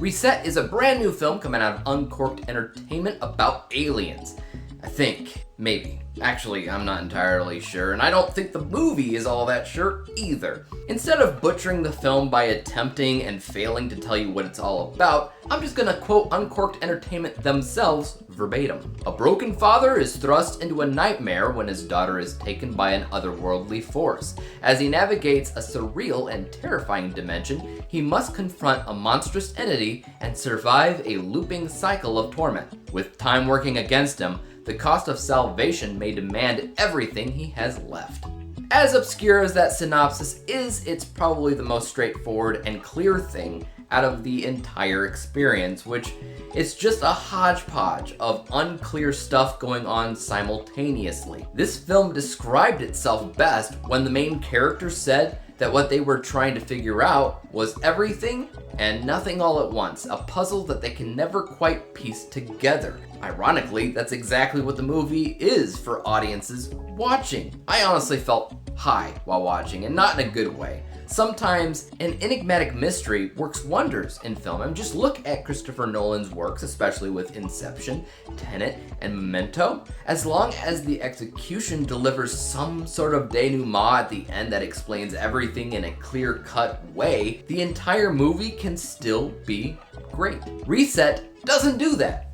Reset is a brand new film coming out of Uncork'd Entertainment about aliens. I think. Maybe. Actually, I'm not entirely sure, and I don't think the movie is all that sure either. Instead of butchering the film by attempting and failing to tell you what it's all about, I'm just gonna quote Uncork'd Entertainment themselves verbatim. A broken father is thrust into a nightmare when his daughter is taken by an otherworldly force. As he navigates a surreal and terrifying dimension, he must confront a monstrous entity and survive a looping cycle of torment. With time working against him, the cost of salvation may demand everything he has left. As obscure as that synopsis is, it's probably the most straightforward and clear thing out of the entire experience, which is just a hodgepodge of unclear stuff going on simultaneously. This film described itself best when the main character said that what they were trying to figure out was everything and nothing all at once, a puzzle that they can never quite piece together. Ironically, that's exactly what the movie is for audiences watching. I honestly felt high while watching, and not in a good way. Sometimes an enigmatic mystery works wonders in film. And just look at Christopher Nolan's works, especially with Inception, Tenet, and Memento. As long as the execution delivers some sort of denouement at the end that explains everything in a clear-cut way, the entire movie can still be great. Reset doesn't do that.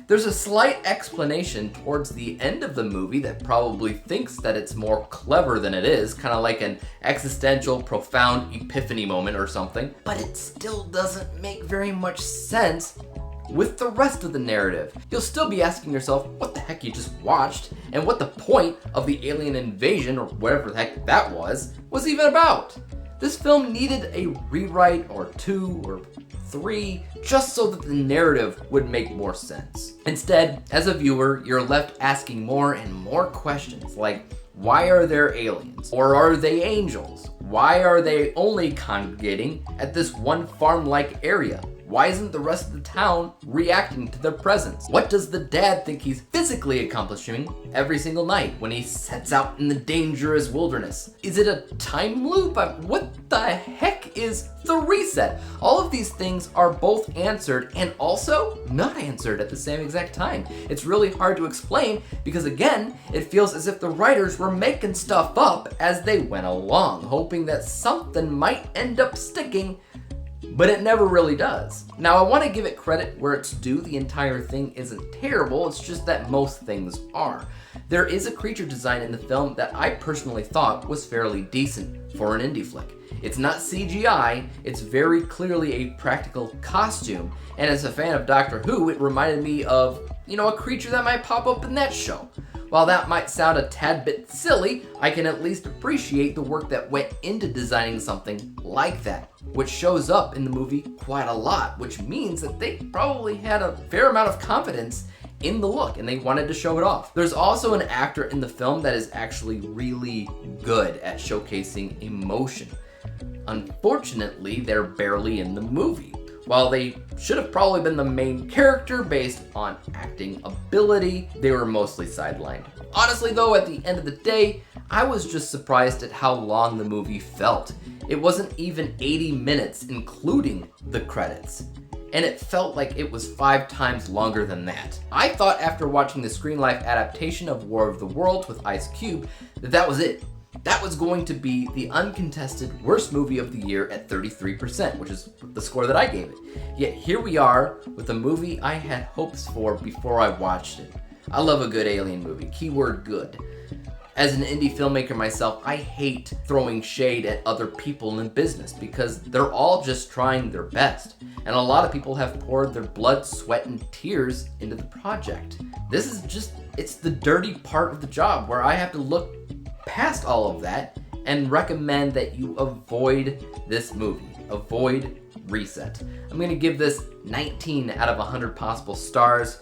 There's a slight explanation towards the end of the movie that probably thinks that it's more clever than it is, kind of like an existential, profound epiphany moment or something, but it still doesn't make very much sense with the rest of the narrative. You'll still be asking yourself what the heck you just watched, and what the point of the alien invasion, or whatever the heck that was even about. This film needed a rewrite or two or three, just so that the narrative would make more sense. Instead, as a viewer, you're left asking more and more questions, like, why are there aliens? Or are they angels? Why are they only congregating at this one farm-like area? Why isn't the rest of the town reacting to their presence? What does the dad think he's physically accomplishing every single night when he sets out in the dangerous wilderness? Is it a time loop? What the heck is the reset? All of these things are both answered and also not answered at the same exact time. It's really hard to explain because, again, it feels as if the writers were making stuff up as they went along, hoping that something might end up sticking, but it never really does. Now, I want to give it credit where it's due. The entire thing isn't terrible, it's just that most things are. There is a creature design in the film that I personally thought was fairly decent for an indie flick. It's not CGI, it's very clearly a practical costume, and as a fan of Doctor Who, it reminded me of, a creature that might pop up in that show. While that might sound a tad bit silly, I can at least appreciate the work that went into designing something like that, which shows up in the movie quite a lot, which means that they probably had a fair amount of confidence in the look and they wanted to show it off. There's also an actor in the film that is actually really good at showcasing emotion. Unfortunately, they're barely in the movie. While they should have probably been the main character based on acting ability, they were mostly sidelined. Honestly though, at the end of the day, I was just surprised at how long the movie felt. It wasn't even 80 minutes, including the credits. And it felt like it was 5 times longer than that. I thought after watching the Screen Life adaptation of War of the Worlds with Ice Cube that was it. That was going to be the uncontested worst movie of the year at 33%, which is the score that I gave it. Yet here we are with a movie I had hopes for before I watched it. I love a good alien movie, keyword good. As an indie filmmaker myself, I hate throwing shade at other people in business because they're all just trying their best. And a lot of people have poured their blood, sweat, and tears into the project. This is it's the dirty part of the job where I have to look past all of that and recommend that you avoid this movie. Avoid Reset. I'm gonna give this 19 out of 100 possible stars.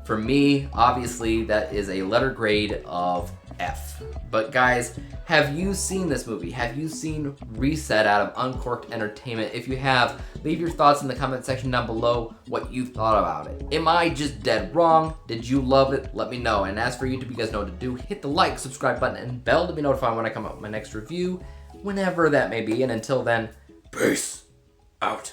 For me, obviously, that is a letter grade of F. But guys, have you seen this movie? Have you seen Reset out of Uncork'd Entertainment? If you have, leave your thoughts in the comment section down below what you thought about it. Am I just dead wrong? Did you love it? Let me know. And as for YouTube, you guys know what to do. Hit the like, subscribe button, and bell to be notified when I come out with my next review, whenever that may be. And until then, peace out.